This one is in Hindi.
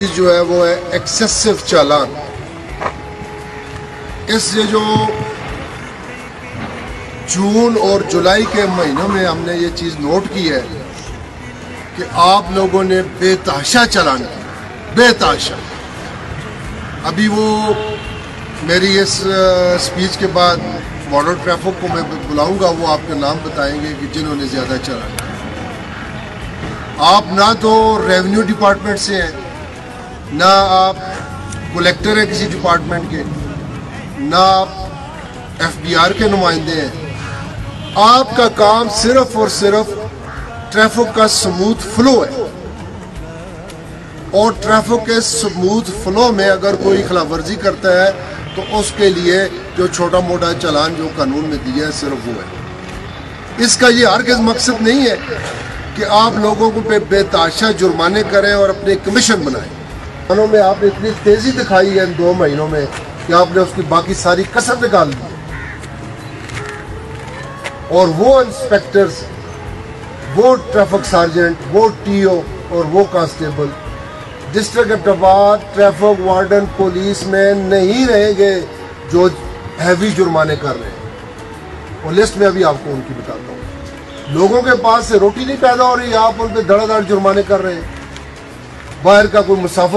जो है वो है एक्सेसिव चालान। इससे जो जून और जुलाई के महीनों में हमने ये चीज़ नोट की है कि आप लोगों ने बेतहाशा चालान किया, बेतहाशा। अभी वो मेरी इस स्पीच के बाद मॉडल ट्रैफिक को मैं बुलाऊंगा, वो आपका नाम बताएंगे कि जिन्होंने ज़्यादा चालान किया। आप ना तो रेवेन्यू डिपार्टमेंट से हैं, ना आप कलेक्टर हैं किसी डिपार्टमेंट के, ना आप एफबीआर के नुमाइंदे हैं। आपका काम सिर्फ और सिर्फ ट्रैफिक का स्मूथ फ्लो है, और ट्रैफिक के स्मूथ फ्लो में अगर कोई खिलाफवर्जी करता है तो उसके लिए जो छोटा मोटा चालान जो कानून में दिया है सिर्फ वो है। इसका ये हरगिज़ मकसद नहीं है कि आप लोगों को बेतहाशा जुर्माने करें और अपने कमीशन बनाएं। में आपने इतनी तेजी दिखाई है इन 2 महीनों में कि आपने उसकी बाकी सारी कसर निकाल दी, और वो इंस्पेक्टर्स, वो ट्रैफिक सार्जेंट, वो टीओ और वो constable district Abbottabad traffic warden police में नहीं रहेंगे जो हैवी जुर्माने कर रहे हैं। और लिस्ट में अभी आपको उनकी बताता हूँ। लोगों के पास से रोटी नहीं पैदा हो रही, आप उन पर धड़ाधड़ जुर्माने कर रहे हैं। बाहर का कोई मुसाफिर